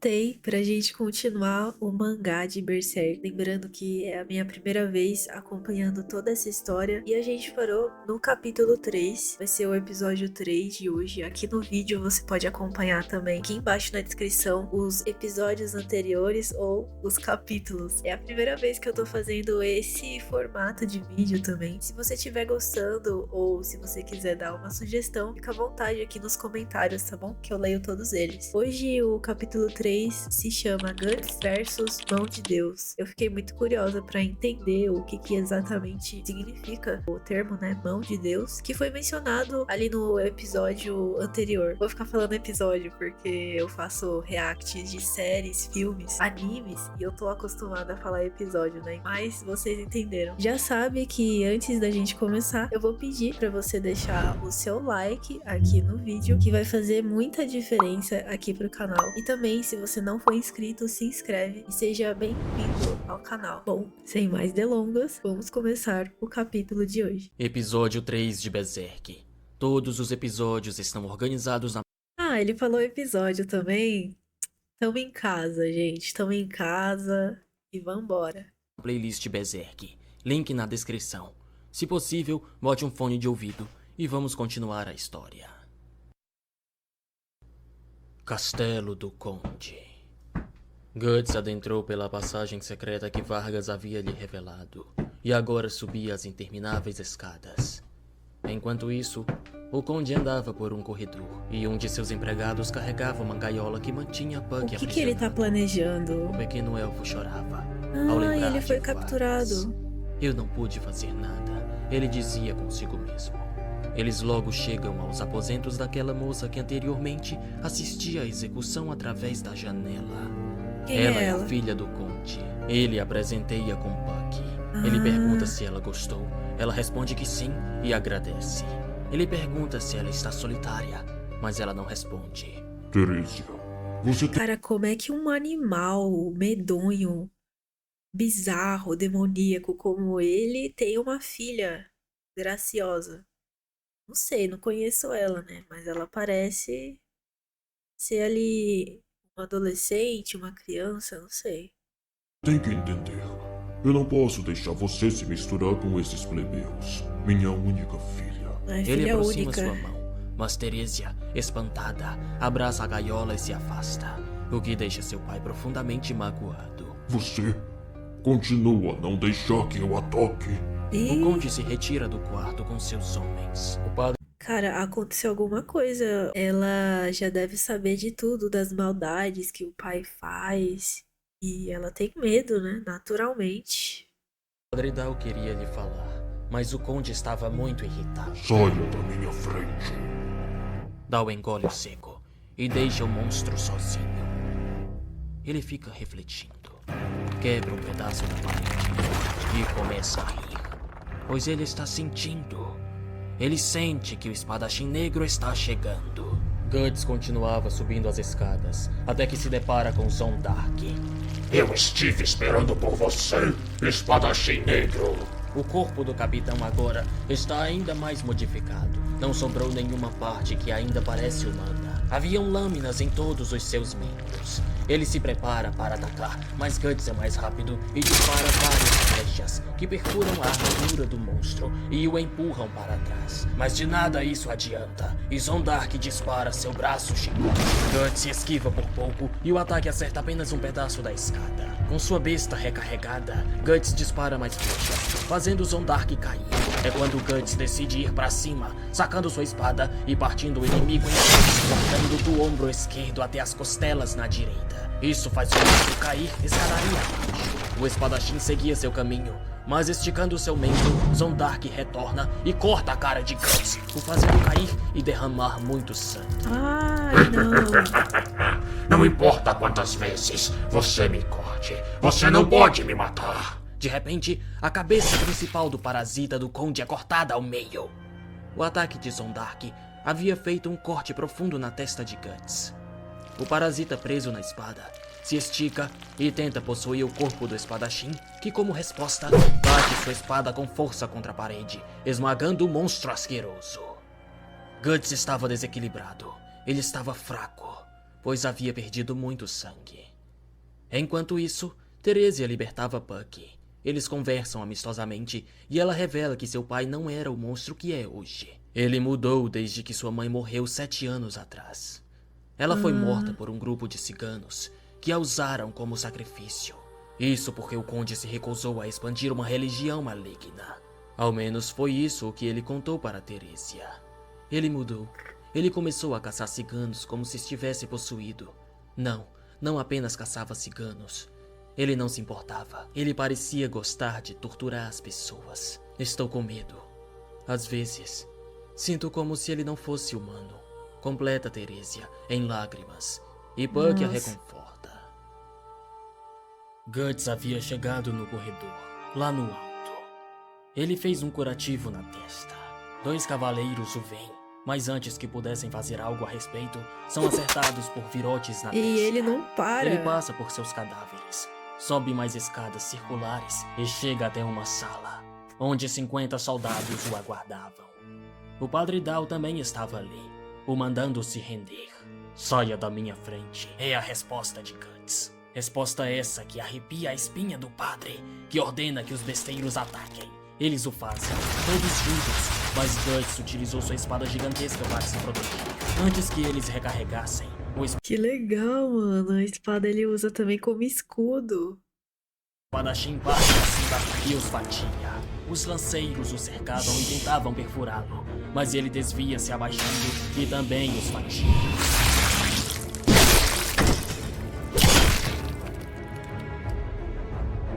voltei pra gente continuar o mangá de Berserk. Lembrando que é a minha primeira vez acompanhando toda essa história. E a gente parou no capítulo 3. Vai ser o episódio 3 de hoje. Aqui no vídeo você pode acompanhar também, aqui embaixo na descrição, os episódios anteriores ou os capítulos. É a primeira vez que eu tô fazendo esse formato de vídeo também. Se você estiver gostando ou se você quiser dar uma sugestão, fica à vontade aqui nos comentários, tá bom? Que eu leio todos eles. Hoje o capítulo 3 se chama Guts versus Mão de Deus. Eu fiquei muito curiosa para entender o que exatamente significa o termo, né, Mão de Deus, que foi mencionado ali no episódio anterior. Vou ficar falando episódio porque eu faço reacts de séries, filmes, animes e eu tô acostumada a falar episódio, né? Mas vocês entenderam. Já sabe que antes da gente começar, eu vou pedir para você deixar o seu like aqui no vídeo, que vai fazer muita diferença aqui pro canal. E também, se você não for inscrito, se inscreve e seja bem-vindo ao canal. Bom, sem mais delongas, vamos começar o capítulo de hoje. Episódio 3 de Berserk. Todos os episódios estão organizados na Ah, ele falou episódio também. Tamo em casa, gente. Tamo em casa e vambora. playlist Berserk. Link na descrição. Se possível, bote um fone de ouvido e vamos continuar a história. Castelo do Conde. Guts adentrou pela passagem secreta que Vargas havia lhe revelado e agora subia as intermináveis escadas. Enquanto isso, o Conde andava por um corredor e um de seus empregados carregava uma gaiola que mantinha Puck O que ele tá aprisionado. planejando? O pequeno elfo chorava ao Ah, lembrar ele de foi Vargas. capturado. Eu não pude fazer nada, ele dizia consigo mesmo. Eles logo chegam aos aposentos daquela moça que anteriormente assistia à execução através da janela. Quem Ela é é ela? a filha do Conde. Ele a presenteia com Puck. Ele Ah. pergunta se ela gostou. Ela responde que sim e agradece. Ele pergunta se ela está solitária, mas ela não responde. Teresia, você tem Cara, como é que um animal medonho, bizarro, demoníaco como ele tem uma filha graciosa? Não sei, não conheço ela, né? Mas ela parece ser ali uma adolescente, uma criança, não sei. que entender. Eu não posso deixar você se misturar com esses plebeus. Minha única filha. É Ele filha aproxima única. sua mão, mas Teresia, espantada, abraça a gaiola e se afasta, o que deixa seu pai profundamente magoado. Você continua a não deixar que eu a toque. O E, Conde se retira do quarto com seus homens. O padre cara, aconteceu alguma coisa. Ela já deve saber de tudo, das maldades que o pai faz. E ela tem medo, né? Naturalmente. Dal queria lhe falar, mas o Conde estava muito irritado. Saia da minha frente. Dal engole o seco e deixa o monstro sozinho. Ele fica refletindo, quebra um pedaço da parede e começa a rir, pois ele está sentindo. Ele sente que o espadachim negro está chegando. Guts continuava subindo as escadas, até que se depara com Zondark. Eu estive esperando por você, espadachim negro. O corpo do capitão agora está ainda mais modificado. Não sobrou nenhuma parte que ainda parece humana. Haviam lâminas em todos os seus membros. Ele se prepara para atacar, mas Guts é mais rápido e dispara várias flechas que perfuram a armadura do monstro e o empurram para trás. Mas de nada isso adianta, e Zondark dispara seu braço chicote. Guts se esquiva por pouco e o ataque acerta apenas um pedaço da escada. Com sua besta recarregada, Guts dispara mais flechas, fazendo Zondark cair. É quando Guts decide ir para cima, sacando sua espada e partindo o inimigo em três, cortando do ombro esquerdo até as costelas na direita. Isso faz o monstro cair escadaria abaixo. O espadachim seguia seu caminho, mas esticando seu membro, Zondark retorna e corta a cara de Guts, o fazendo cair e derramar muito sangue. Ai, não. Não importa quantas vezes você me corte, você não pode me matar. De repente, a cabeça principal do parasita do Conde é cortada ao meio. O ataque de Zondark havia feito um corte profundo na testa de Guts. O parasita preso na espada se estica e tenta possuir o corpo do espadachim, que como resposta, bate sua espada com força contra a parede, esmagando o monstro asqueroso. Guts estava desequilibrado. Ele estava fraco. pois havia perdido muito sangue. Enquanto isso, Teresia libertava Puck. Eles conversam amistosamente e ela revela que seu pai não era o monstro que é hoje. Ele mudou desde que sua mãe morreu 7 anos atrás. Ela foi morta por um grupo de ciganos que a usaram como sacrifício. Isso porque o conde se recusou a expandir uma religião maligna. Ao menos foi isso o que ele contou para Teresia. Ele mudou. Ele começou a caçar ciganos como se estivesse possuído. Não apenas caçava ciganos. Ele não se importava. Ele parecia gostar de torturar as pessoas. Estou com medo. Às vezes, sinto como se ele não fosse humano. Completa Teresia, em lágrimas. E Puck a reconforta. Guts havia chegado no corredor, lá no alto. Ele fez um curativo na testa. 2 cavaleiros o veem, mas antes que pudessem fazer algo a respeito, são acertados por virotes na testa. E ele não para. Ele passa por seus cadáveres, sobe mais escadas circulares e chega até uma sala, onde 50 soldados o aguardavam. O padre Dal também estava ali, o mandando se render. Saia da minha frente, é a resposta de Guts. Resposta essa que arrepia a espinha do padre, que ordena que os besteiros ataquem. Eles o fazem, todos juntos, mas Guts utilizou sua espada gigantesca para se proteger. Antes que eles recarregassem, o Que legal, mano. A espada ele usa também como escudo. espadachim parte assim e os fatia. Os lanceiros o cercavam e tentavam perfurá-lo, mas ele desvia se abaixando e também os fatia.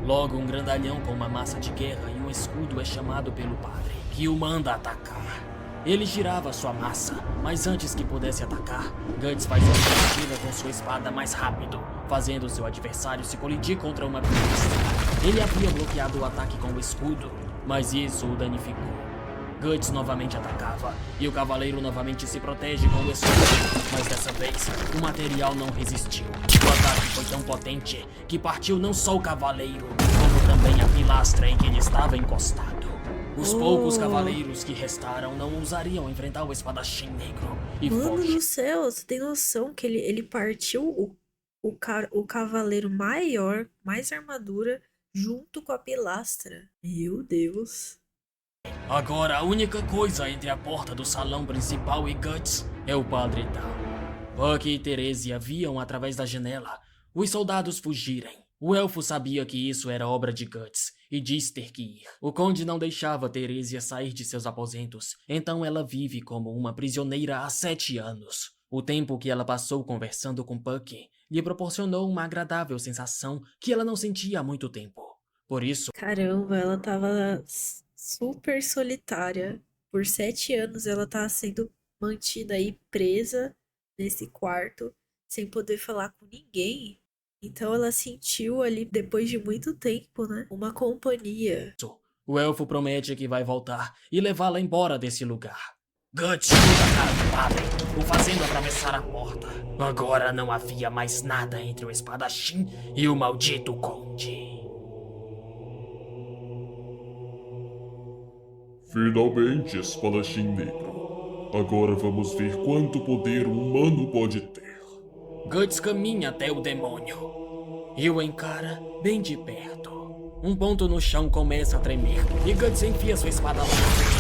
Logo, um grandalhão com uma massa de guerra e um escudo é chamado pelo padre, que o manda atacar. Ele girava sua massa, mas antes que pudesse atacar, Guts faz uma tentativa com sua espada mais rápido, fazendo seu adversário se colidir contra uma pilastra. Ele havia bloqueado o ataque com o escudo, mas isso o danificou. Guts novamente atacava, e o cavaleiro novamente se protege com o escudo, mas dessa vez, o material não resistiu. O ataque foi tão potente que partiu não só o cavaleiro, como também a pilastra em que ele estava encostado. Os poucos cavaleiros que restaram não ousariam enfrentar o espadachim negro e Mano foge. do céu, você tem noção que ele partiu o cavaleiro maior, mais armadura, junto com a pilastra. Meu Deus. Agora a única coisa entre a porta do salão principal e Guts é o padre Dal. Puck e Teresia viam através da janela os soldados fugirem. O elfo sabia que isso era obra de Guts e diz ter que ir. O conde não deixava Teresia sair de seus aposentos, então ela vive como uma prisioneira há 7 anos. O tempo que ela passou conversando com Puck lhe proporcionou uma agradável sensação que ela não sentia há muito tempo. Por isso, Caramba, ela tava super solitária. Por 7 anos ela tá sendo mantida aí presa nesse quarto, sem poder falar com ninguém. Então ela sentiu ali, depois de muito tempo, né, uma companhia. o elfo promete que vai voltar e levá-la embora desse lugar. Guts chuta a cara do padre, o fazendo atravessar a porta. Agora não havia mais nada entre o espadachim e o maldito conde. Finalmente, espadachim negro. Agora vamos ver quanto poder um humano pode ter. Guts caminha até o demônio e o encara bem de perto. Um ponto no chão começa a tremer e Guts enfia sua espada lá.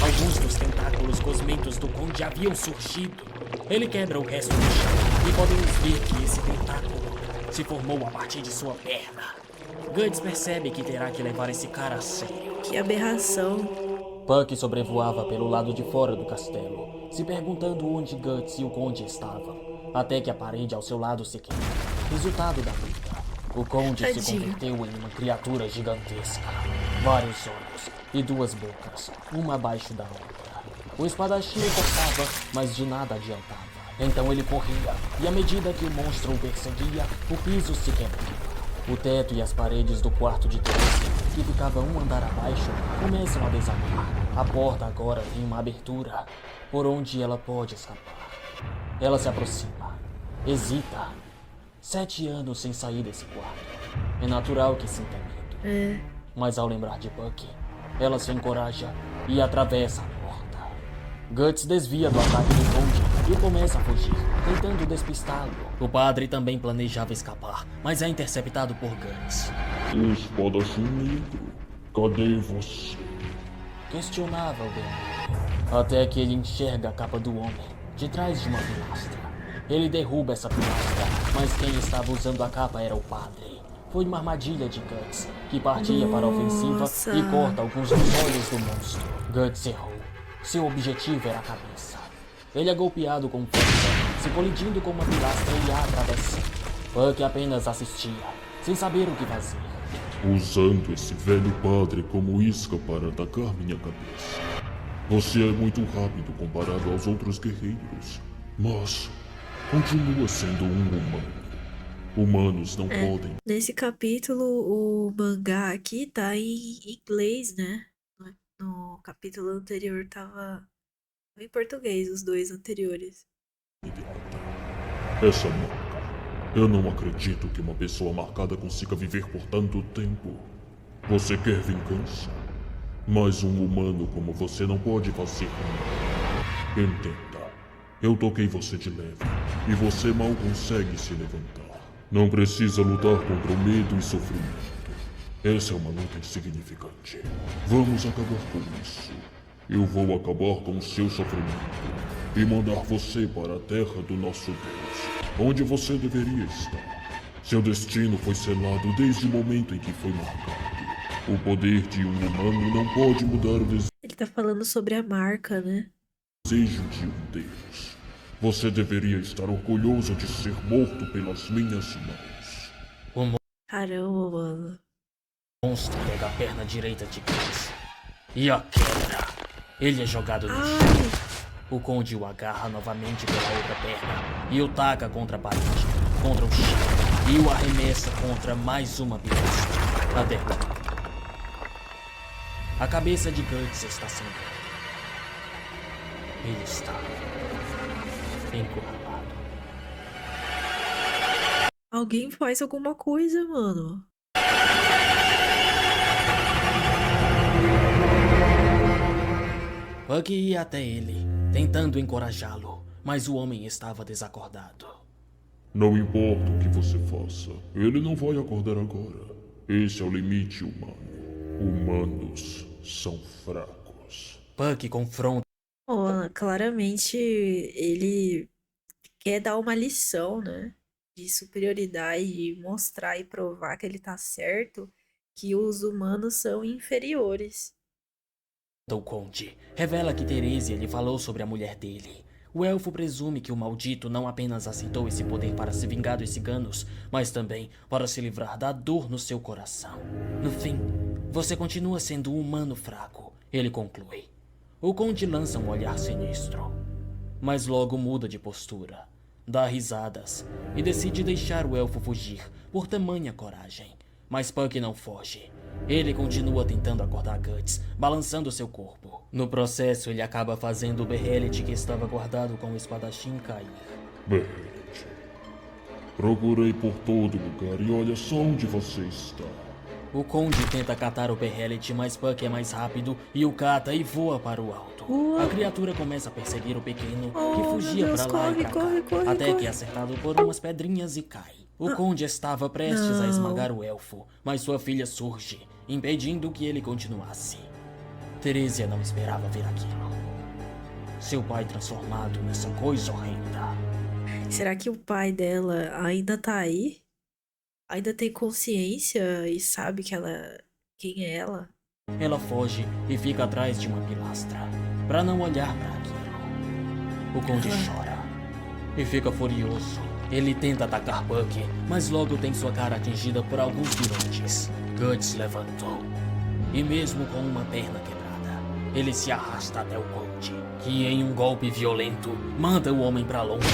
Alguns dos tentáculos gosmentos do conde haviam surgido. Ele quebra o resto do chão e podemos ver que esse tentáculo se formou a partir de sua perna. Guts percebe que terá que levar esse cara a sério. Que aberração. Puck sobrevoava pelo lado de fora do castelo, se perguntando onde Guts e o conde estavam, até que a parede ao seu lado se quebrou. Resultado da luta, o conde se Tadinho. converteu em uma criatura gigantesca. Vários olhos e 2 bocas, uma abaixo da outra. O espadachim o cortava, mas de nada adiantava. Então ele corria, e à medida que o monstro o perseguia, o piso se quebrava. O teto e as paredes do quarto de Teresia, que ficava um andar abaixo, começam a desabar. A porta agora tem uma abertura, por onde ela pode escapar. Ela se aproxima, hesita. 7 anos sem sair desse quarto. É natural que sinta medo. Mas ao lembrar de Puck, ela se encoraja e atravessa a porta. Guts desvia do ataque do conde e começa a fugir, tentando despistá-lo. O padre também planejava escapar, mas é interceptado por Guts. Espadachim negro, cadê você? Questionava o demônio, até que ele enxerga a capa do homem, de trás de uma pilastra. Ele derruba essa pilastra, mas quem estava usando a capa era o padre. Foi uma armadilha de Guts, que partia para a ofensiva Nossa. e corta alguns dos olhos do monstro. Guts errou. Seu objetivo era a cabeça. Ele é golpeado com força, se colidindo com uma pilastra e a atravessa. Puck apenas assistia, sem saber o que fazer. Usando esse velho padre como isca para atacar minha cabeça. Você é muito rápido comparado aos outros guerreiros, mas continua sendo um humano. Humanos não podem. Nesse capítulo, o mangá aqui tá em inglês, né? No capítulo anterior tava em português, os dois anteriores. Essa marca. Eu não acredito que uma pessoa marcada consiga viver por tanto tempo. Você quer vingança? Mas um humano como você não pode fazer nada. Entenda. Eu toquei você de leve e você mal consegue se levantar. Não precisa lutar contra o medo e sofrimento. Essa é uma luta insignificante. Vamos acabar com isso. Eu vou acabar com o seu sofrimento e mandar você para a terra do nosso Deus, onde você deveria estar. Seu destino foi selado desde o momento em que foi marcado. O poder de um humano não pode mudar o Ele tá falando sobre a marca, né? desejo de um Deus. Você deveria estar orgulhoso de ser morto pelas minhas mãos. Caramba, mano. O monstro pega a perna direita de Guts e a quebra. Ele é jogado no chão. Ai, O conde o agarra novamente pela outra perna e o taca contra a parede, contra o chão, e o arremessa contra mais uma pilastra. Até a cabeça de Guts está sangrando. Ele está encurralado. alguém faz alguma coisa, mano. Puck ia até ele, tentando encorajá-lo, mas o homem estava desacordado. Não importa o que você faça, ele não vai acordar agora. Esse é o limite humano. Humanos são fracos. Puck confronta Ó, claramente ele quer dar uma lição, né? De superioridade, de mostrar e provar que ele tá certo, que os humanos são inferiores. o conde. Revela que Teresia lhe falou sobre a mulher dele. O elfo presume que o maldito não apenas aceitou esse poder para se vingar dos ciganos, mas também para se livrar da dor no seu coração. No fim, você continua sendo um humano fraco, ele conclui. O conde lança um olhar sinistro, mas logo muda de postura, dá risadas e decide deixar o elfo fugir por tamanha coragem. Mas Puck não foge. Ele continua tentando acordar Guts, balançando seu corpo. No processo, ele acaba fazendo o Behelit que estava guardado com o espadachim cair. Behelit. Procurei por todo lugar e olha só onde você está. O conde tenta catar o Behelit, mas Puck é mais rápido e o cata e voa para o alto. A criatura começa a perseguir o pequeno, que fugia Deus, para lá e corre, pra corre, cá, corre, até que corre. é acertado por umas pedrinhas e cai. O conde estava prestes a esmagar o elfo, mas sua filha surge, impedindo que ele continuasse. Teresia não esperava ver aquilo. Seu pai transformado nessa coisa horrenda. Será que o pai dela ainda tá aí? Ainda tem consciência e sabe quem é ela? Ela foge e fica atrás de uma pilastra, para não olhar para aquilo. O conde chora e fica furioso. Ele tenta atacar Puck, mas logo tem sua cara atingida por alguns virantes. Guts levantou, e mesmo com uma perna quebrada, ele se arrasta até o conde, que em um golpe violento, manda o homem para longe,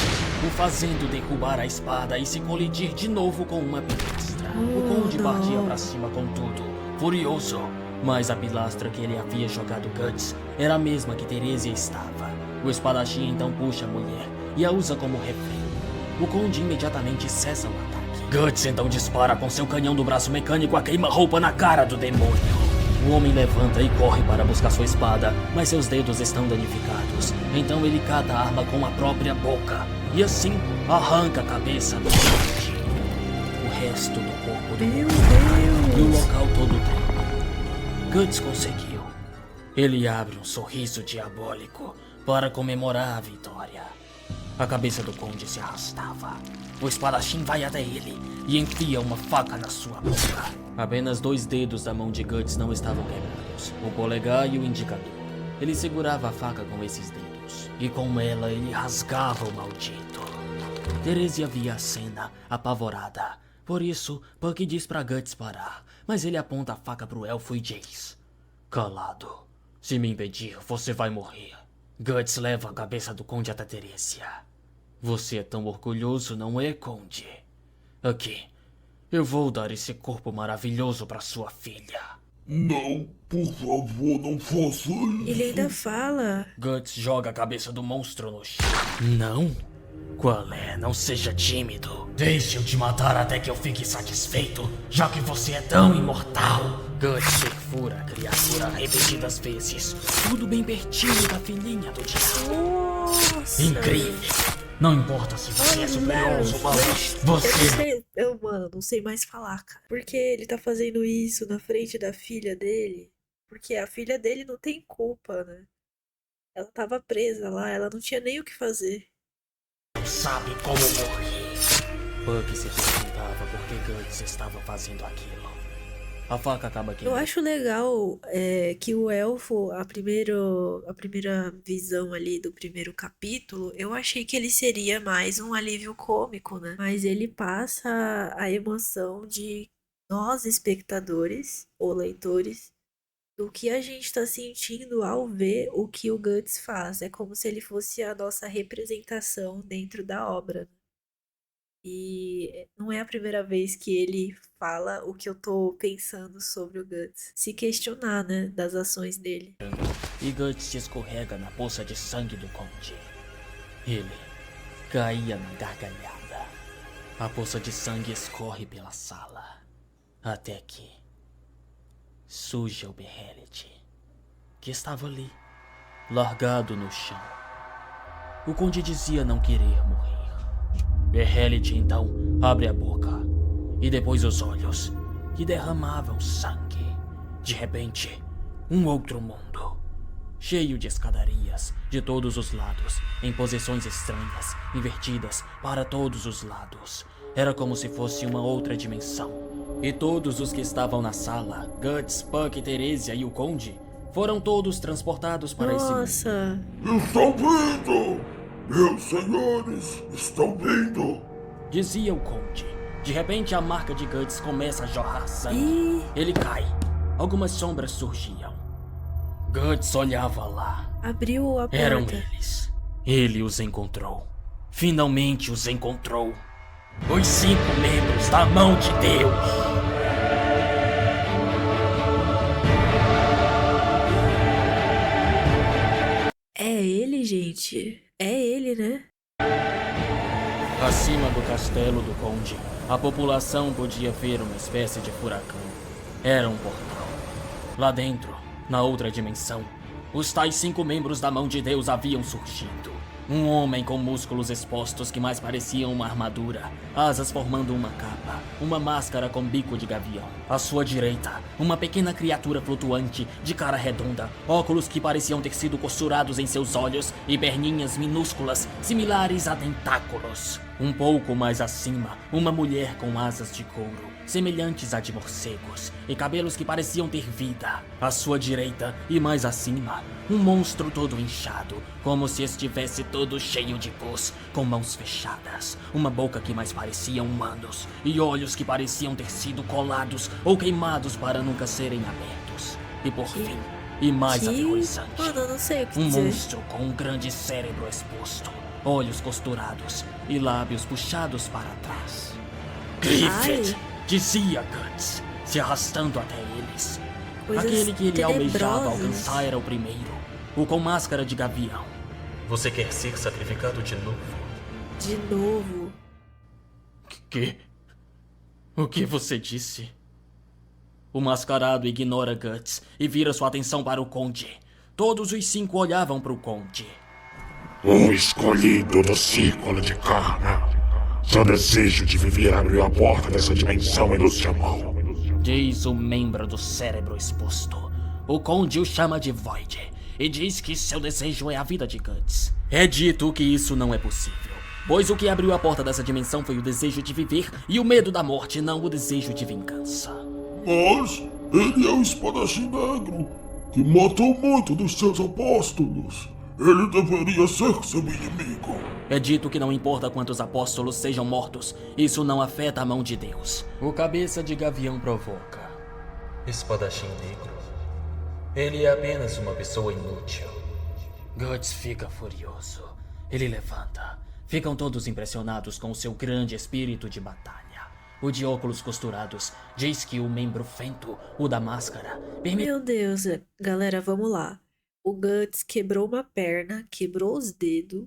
o fazendo derrubar a espada e se colidir de novo com uma pilastra. O conde partia para cima com tudo, furioso, mas a pilastra que ele havia jogado Guts era a mesma que Teresia estava. O espadachim então puxa a mulher e a usa como refém. O conde imediatamente cessa o ataque. Guts então dispara com seu canhão do braço mecânico a queima-roupa na cara do demônio. O homem levanta e corre para buscar sua espada, mas seus dedos estão danificados. Então ele cata a arma com a própria boca e assim arranca a cabeça do Conde. O resto do corpo do Meu Conde e o Deus! local todo treme. Guts conseguiu. Ele abre um sorriso diabólico para comemorar a vitória. A cabeça do Conde se arrastava. O espadachim vai até ele e enfia uma faca na sua boca. Apenas 2 dedos da mão de Guts não estavam quebrados, o polegar e o indicador. Ele segurava a faca com esses dedos, e com ela ele rasgava o maldito. Teresia via a cena, apavorada. Por isso, Puck diz pra Guts parar, mas ele aponta a faca pro elfo e diz: "Calado. Se me impedir, você vai morrer." Guts leva a cabeça do Conde até Teresia. "Você é tão orgulhoso, não é, Conde? Aqui. Eu vou dar esse corpo maravilhoso pra sua filha." Não, por favor, não faça isso. Ele ainda fala. Guts joga a cabeça do monstro no chão. "Não? Qual é? Não seja tímido. Deixe eu te matar até que eu fique satisfeito, já que você é tão imortal." Guts perfura a criatura repetidas vezes, tudo bem pertinho da filhinha do diabo. Nossa! Incrível! Não importa se você é superior aos humanos, Eu não você... sei, mano, não sei mais falar, cara. Por que ele tá fazendo isso na frente da filha dele? Porque a filha dele não tem culpa, né? Ela tava presa lá, ela não tinha nem o que fazer. não sabe como morrer. Puck se perguntava por que Guts estava fazendo aquilo. A faca acaba aqui. Eu acho legal que o elfo, a primeira visão ali do primeiro capítulo, eu achei que ele seria mais um alívio cômico, né? Mas ele passa a emoção de nós, espectadores ou leitores, do que a gente tá sentindo ao ver o que o Guts faz. É como se ele fosse a nossa representação dentro da obra. E não é a primeira vez que ele fala o que eu tô pensando sobre o Guts. Se questionar, né, das ações dele. E Guts se escorrega na poça de sangue do Conde. Ele caía na gargalhada. A poça de sangue escorre pela sala. Até que surge o Behelit, que estava ali, largado no chão. O Conde dizia não querer morrer. Behelit então abre a boca e depois os olhos, que derramavam sangue. De repente, um outro mundo, cheio de escadarias de todos os lados, em posições estranhas, invertidas para todos os lados. Era como se fosse uma outra dimensão. E todos os que estavam na sala, Guts, Puck, Teresia e o Conde, foram todos transportados para esse mundo. Nossa! Estão vindo! Meus senhores, estão vindo! Dizia o Conde. De repente, a marca de Guts começa a jorrar sangue. Ih, Ele cai. Algumas sombras surgiam. Guts olhava lá. abriu a Eram porta. eles. Ele os encontrou. Finalmente os encontrou. Os 5 membros da mão de Deus. É ele, gente. É ele, né? Acima do castelo do Conde, a população podia ver uma espécie de furacão. Era um portal. Lá dentro, na outra dimensão, os tais 5 membros da mão de Deus haviam surgido. Um homem com músculos expostos que mais pareciam uma armadura, asas formando uma capa, uma máscara com bico de gavião. À sua direita, uma pequena criatura flutuante, de cara redonda, óculos que pareciam ter sido costurados em seus olhos e perninhas minúsculas, similares a tentáculos. Um pouco mais acima, uma mulher com asas de couro, semelhantes a de morcegos, e cabelos que pareciam ter vida. À sua direita e mais acima, um monstro todo inchado, como se estivesse todo cheio de pus, com mãos fechadas, uma boca que mais parecia humanos, e olhos que pareciam ter sido colados ou queimados para nunca serem abertos. E por fim, e mais aterrorizante, Mano, eu não sei o que um dizer. monstro com um grande cérebro exposto, olhos costurados e lábios puxados para trás. Griffith! Ai. Dizia Guts, se arrastando até eles. Coisas Aquele que ele almejava tenebrosas. alcançar era o primeiro, o com máscara de gavião. Você quer ser sacrificado de novo? De novo. Que? O que você disse? O mascarado ignora Guts e vira sua atenção para o Conde. Todos os 5 olhavam para o Conde. O escolhido do círculo de karma. Seu desejo de viver abriu a porta dessa dimensão e nos chamou. Diz o membro do cérebro exposto. O Conde o chama de Void e diz que seu desejo é a vida de Guts. É dito que isso não é possível, pois o que abriu a porta dessa dimensão foi o desejo de viver e o medo da morte, não o desejo de vingança. Mas ele é o espadachim negro, que matou muito dos seus apóstolos. Ele deveria ser seu inimigo. É dito que não importa quantos apóstolos sejam mortos, isso não afeta a mão de Deus. O cabeça de gavião provoca. Espadachim negro. Ele é apenas uma pessoa inútil. Guts fica furioso. Ele levanta. Ficam todos impressionados com o seu grande espírito de batalha. O de óculos costurados diz que o membro Fento, o da máscara, permite... Meu Deus, galera, vamos lá. O Guts quebrou uma perna, quebrou os dedos.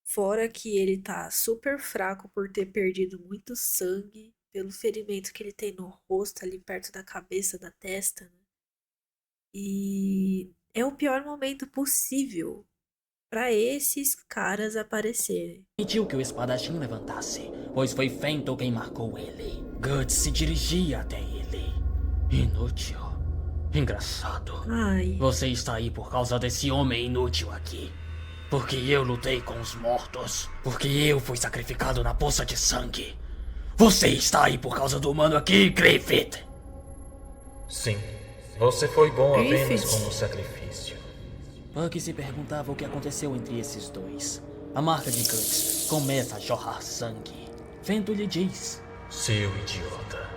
Fora que ele tá super fraco por ter perdido muito sangue, pelo ferimento que ele tem no rosto, ali perto da cabeça, da testa, né? E é o pior momento possível para esses caras aparecerem. Permitiu que o espadachim levantasse, pois foi Fento quem marcou ele. Guts se dirigia até ele. Inútil. Engraçado. Ai, Você está aí por causa desse homem inútil aqui. Porque eu lutei com os mortos. Porque eu fui sacrificado na poça de sangue. Você está aí por causa do humano aqui, Griffith. Sim, você foi bom apenas Griffith. como sacrifício. Buck se perguntava o que aconteceu entre esses dois. A marca de Guts começa a jorrar sangue. Fento lhe diz: Seu idiota.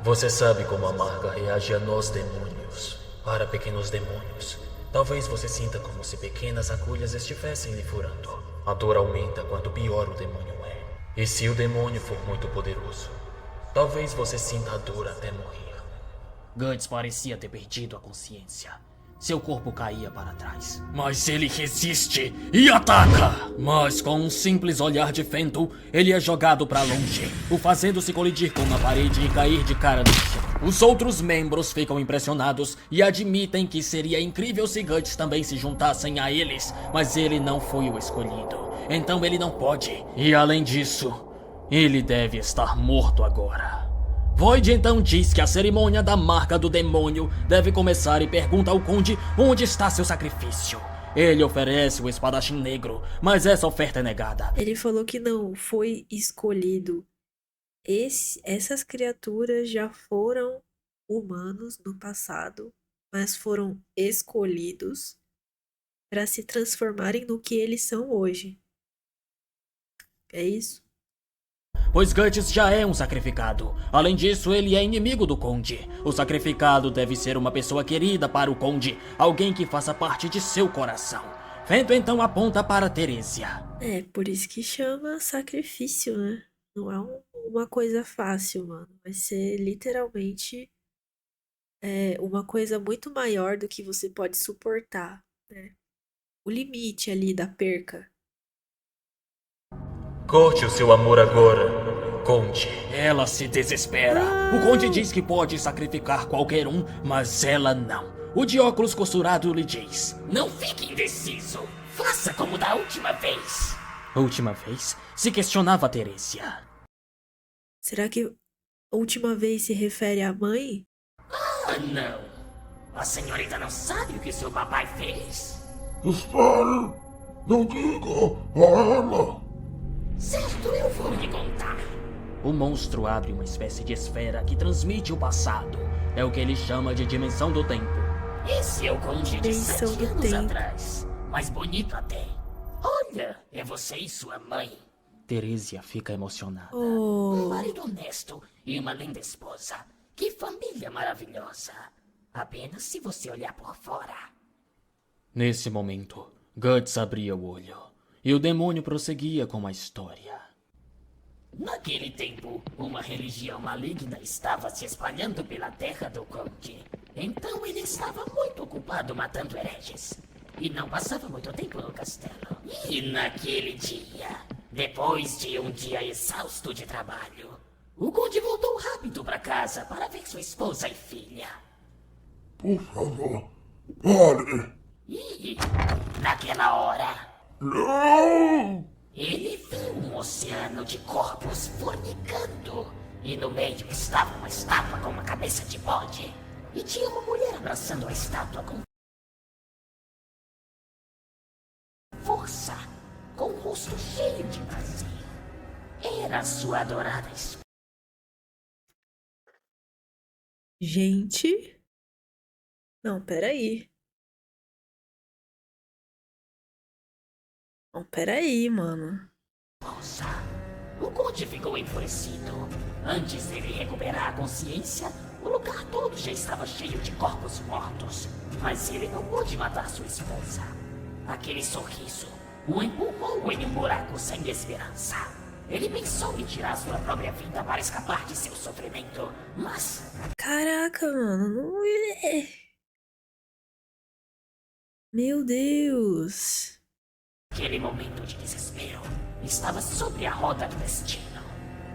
Você sabe como a marca reage a nós demônios. Para pequenos demônios. Talvez você sinta como se pequenas agulhas estivessem lhe furando. A dor aumenta quanto pior o demônio é. E se o demônio for muito poderoso, talvez você sinta a dor até morrer. Guts parecia ter perdido a consciência. Seu corpo caía para trás. Mas ele resiste e ataca! Mas com um simples olhar de Fento, ele é jogado para longe, o fazendo se colidir com uma parede e cair de cara no chão. Os outros membros ficam impressionados e admitem que seria incrível se Guts também se juntassem a eles, mas ele não foi o escolhido. Então ele não pode. E além disso, ele deve estar morto agora. Void então diz que a cerimônia da marca do demônio deve começar e pergunta ao Conde onde está seu sacrifício. Ele oferece o espadachim negro, mas essa oferta é negada. ele falou que não foi escolhido. Essas criaturas já foram humanos no passado, mas foram escolhidos para se transformarem no que eles são hoje. É isso? Pois Guts já é um sacrificado. Além disso, ele é inimigo do Conde. O sacrificado deve ser uma pessoa querida para o Conde, alguém que faça parte de seu coração. Fento então aponta para Teresia. É, por isso que chama sacrifício, né? Não é uma coisa fácil, mano. Vai ser literalmente uma coisa muito maior do que você pode suportar, né? O limite ali da perca. Corte o seu amor agora, Conde. Ela se desespera. O Conde diz que pode sacrificar qualquer um, mas ela não. O de óculos costurado lhe diz: Não fique indeciso. Faça como da última vez. Última vez? Se questionava Teresia. Será que a última vez se refere à mãe? Ah, não. A senhorita não sabe o que seu papai fez? Espere! Não diga a ela! Certo, eu vou lhe contar. O monstro abre uma espécie de esfera que transmite o passado. É o que ele chama de dimensão do tempo. Esse é o Conde de Dimensão 7 do anos tempo. atrás. Mais bonito até. Olha, é você e sua mãe. Teresia fica emocionada. Um Oh, marido honesto e uma linda esposa. Que família maravilhosa. Apenas se você olhar por fora. Nesse momento, Guts abria o olho. E o demônio prosseguia com a história. Naquele tempo, uma religião maligna estava se espalhando pela terra do Conde. Então ele estava muito ocupado matando hereges. E não passava muito tempo no castelo. E naquele dia, depois de um dia exausto de trabalho, o Conde voltou rápido para casa. casa para ver sua esposa e filha. Por favor, pare. E, naquela hora, Não! ele viu um oceano de corpos fornicando. E no meio estava uma estátua com uma cabeça de bode. E tinha uma mulher abraçando a estátua com força, com o rosto cheio de prazer. Era sua adorada esposa. Gente. Não, peraí. Não, peraí, mano. O conde ficou enfurecido. Antes dele recuperar a consciência, o lugar todo já estava cheio de corpos mortos. Mas ele não pôde matar sua esposa. Aquele sorriso o empurrou em um buraco sem esperança. Ele pensou em tirar sua própria vida para escapar de seu sofrimento, mas Caraca, mano. Não é. Meu Deus. aquele momento de desespero estava sobre a roda do destino.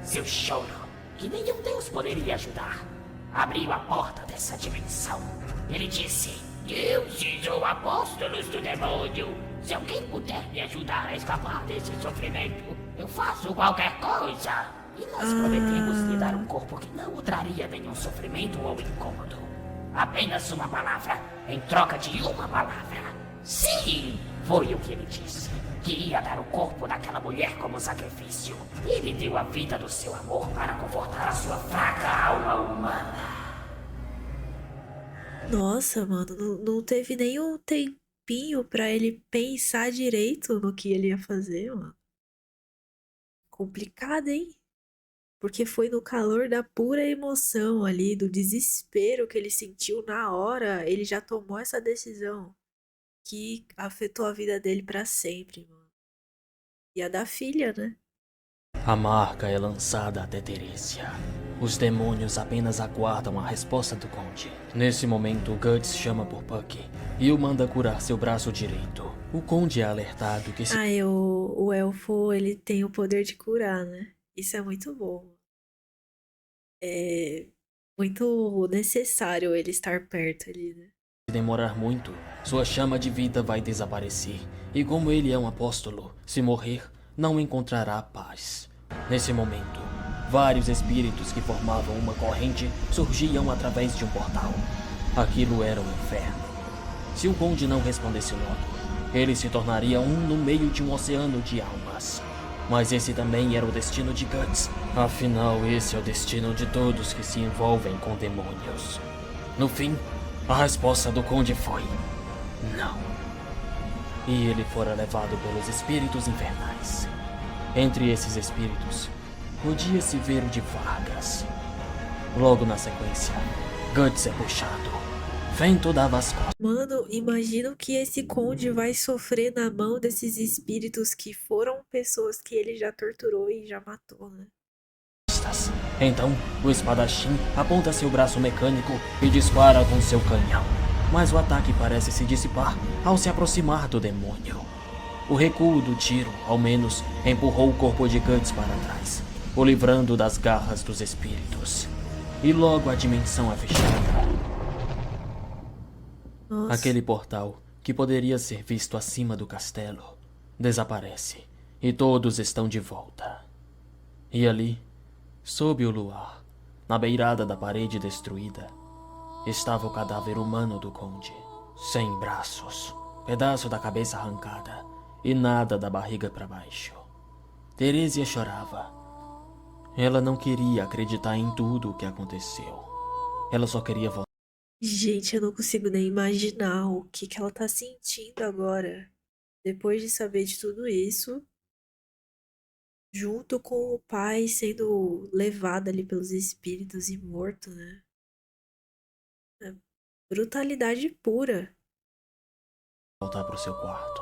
Seu choro, que nenhum deus poderia ajudar, abriu a porta dessa dimensão. Ele disse: deuses ou apóstolos do demônio, se alguém puder me ajudar a escapar desse sofrimento, eu faço qualquer coisa. E nós prometemos lhe dar um corpo que não o traria nenhum sofrimento ou incômodo. Apenas uma palavra, em troca de uma palavra. Sim, foi o que ele disse. Que ia dar o corpo daquela mulher como sacrifício. Ele deu a vida do seu amor para confortar a sua fraca alma humana. Nossa, mano. Não teve nem um tempinho pra ele pensar direito no que ele ia fazer, mano. Complicado, hein? Porque foi no calor da pura emoção ali, do desespero que ele sentiu na hora, ele já tomou essa decisão que afetou a vida dele pra sempre, mano. E a da filha, né? A marca é lançada até Teresia. Os demônios apenas aguardam a resposta do conde. Nesse momento, Guts chama por Puck e o manda curar seu braço direito. O conde é alertado que se O elfo, ele tem o poder de curar, né? Isso é muito bom. É muito necessário ele estar perto ali, né? demorar muito, sua chama de vida vai desaparecer. E como ele é um apóstolo, se morrer, não encontrará paz. Nesse momento, vários espíritos que formavam uma corrente surgiam através de um portal. Aquilo era o inferno. Se o conde não respondesse logo, ele se tornaria um no meio de um oceano de almas. Mas esse também era o destino de Guts. Afinal, esse é o destino de todos que se envolvem com demônios. No fim, a resposta do conde foi não. E ele fora levado pelos espíritos infernais. Entre esses espíritos, podia-se ver o de Vargas. Logo na sequência, Guts é puxado. Vento dava as Mano, imagino que esse conde vai sofrer na mão desses espíritos que foram pessoas que ele já torturou e já matou, né? costas. Então, o espadachim aponta seu braço mecânico e dispara com seu canhão. Mas o ataque parece se dissipar ao se aproximar do demônio. O recuo do tiro, ao menos, empurrou o corpo de Guts para trás, o livrando das garras dos espíritos. E logo a dimensão é fechada. Nossa. Aquele portal, que poderia ser visto acima do castelo, desaparece e todos estão de volta. E ali, sob o luar, na beirada da parede destruída, estava o cadáver humano do conde, sem braços, pedaço da cabeça arrancada e nada da barriga para baixo. Teresia chorava. Ela não queria acreditar em tudo o que aconteceu. Ela só queria voltar. Gente, eu não consigo nem imaginar o que ela tá sentindo agora. Depois de saber de tudo isso, junto com o pai sendo levado ali pelos espíritos e morto, né? É brutalidade pura. Voltar para o seu quarto.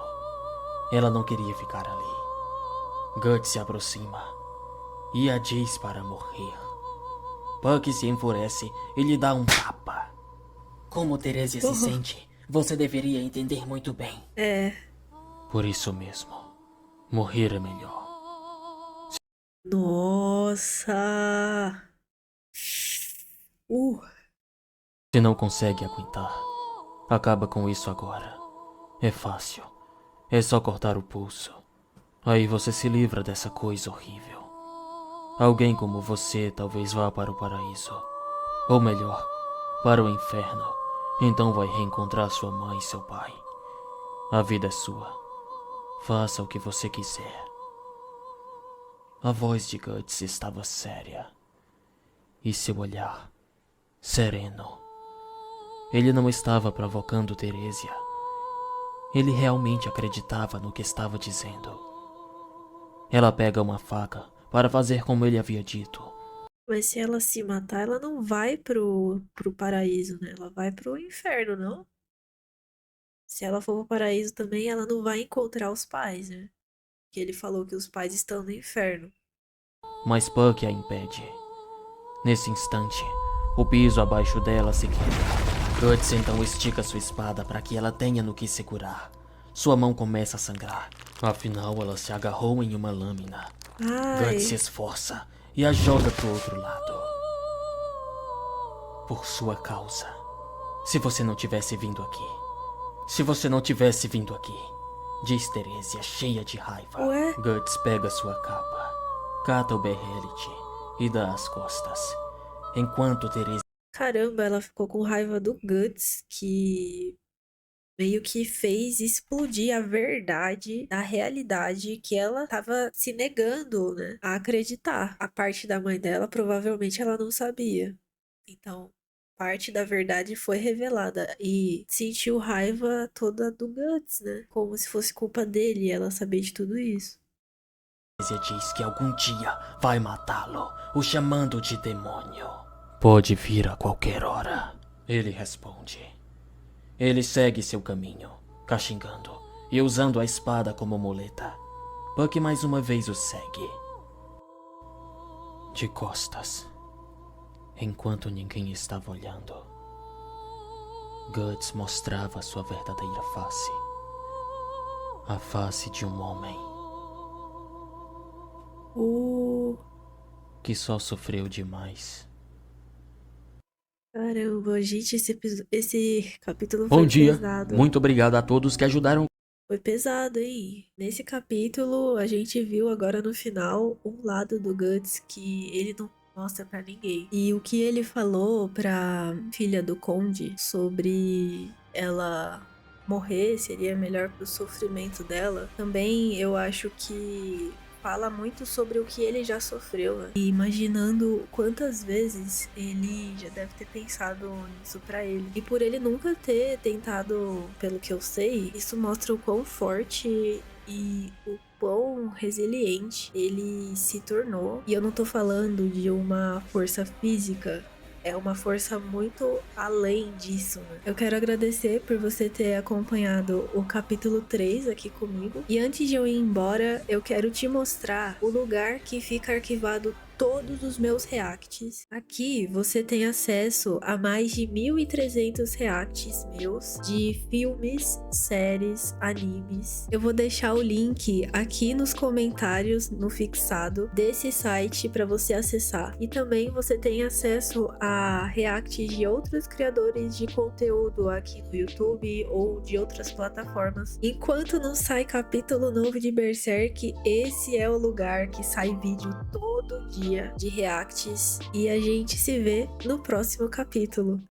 Ela não queria ficar ali. Guts se aproxima e a diz para morrer. Puck se enfurece e lhe dá um tapa. Como Teresia se sente, você deveria entender muito bem. É. Por isso mesmo, morrer é melhor. Nossa. Se não consegue aguentar, acaba com isso agora. É fácil. É só cortar o pulso. Aí você se livra dessa coisa horrível. Alguém como você talvez vá para o paraíso. Ou melhor, para o inferno. Então vai reencontrar sua mãe e seu pai. A vida é sua. Faça o que você quiser. A voz de Guts estava séria. E seu olhar, sereno. Ele não estava provocando Teresia. Ele realmente acreditava no que estava dizendo. Ela pega uma faca para fazer como ele havia dito. Mas se ela se matar, ela não vai pro paraíso, né? Ela vai pro inferno, não? Se ela for pro paraíso também, ela não vai encontrar os pais, né? Porque ele falou que os pais estão no inferno. Mas Puck a impede. Nesse instante, o piso abaixo dela se quebra. Guts então estica sua espada para que ela tenha no que segurar. Sua mão começa a sangrar. Afinal, ela se agarrou em uma lâmina. Ai, Guts se esforça e a joga pro outro lado. Por sua causa. Se você não tivesse vindo aqui. Se você não tivesse vindo aqui. Diz Teresia, cheia de raiva. Ué? Guts pega sua capa, cata o berrelite e dá as costas. Enquanto Teresia Caramba, ela ficou com raiva do Guts, que meio que fez explodir a verdade da realidade que ela tava se negando, né, a acreditar. A parte da mãe dela, provavelmente ela não sabia. Então, parte da verdade foi revelada e sentiu raiva toda do Guts, né? Como se fosse culpa dele ela saber de tudo isso. diz que algum dia vai matá-lo, o chamando de demônio. Pode vir a qualquer hora, ele responde. Ele segue seu caminho, cachingando e usando a espada como muleta. Puck mais uma vez o segue. De costas, enquanto ninguém estava olhando. Guts mostrava sua verdadeira face. A face de um homem que só sofreu demais. Caramba, gente, esse capítulo Bom foi dia, pesado. muito obrigado a todos que ajudaram. Foi pesado, hein? Nesse capítulo, a gente viu agora no final um lado do Guts que ele não mostra pra ninguém. E o que ele falou pra filha do Conde sobre ela morrer seria melhor pro sofrimento dela, também eu acho que fala muito sobre o que ele já sofreu, né? E imaginando quantas vezes ele já deve ter pensado nisso pra ele. E por ele nunca ter tentado, pelo que eu sei, isso mostra o quão forte e o quão resiliente ele se tornou. E eu não tô falando de uma força física. É uma força muito além disso, né? Eu quero agradecer por você ter acompanhado o capítulo 3 aqui comigo. E antes de eu ir embora, eu quero te mostrar o lugar que fica arquivado todos os meus reacts. Aqui você tem acesso a mais de 1.300 reacts meus de filmes, séries, animes. Eu vou deixar o link aqui nos comentários, no fixado desse site para você acessar. E também você tem acesso a reacts de outros criadores de conteúdo aqui no YouTube ou de outras plataformas. Enquanto não sai capítulo novo de Berserk, esse é o lugar que sai vídeo todo dia de reacts e a gente se vê no próximo capítulo.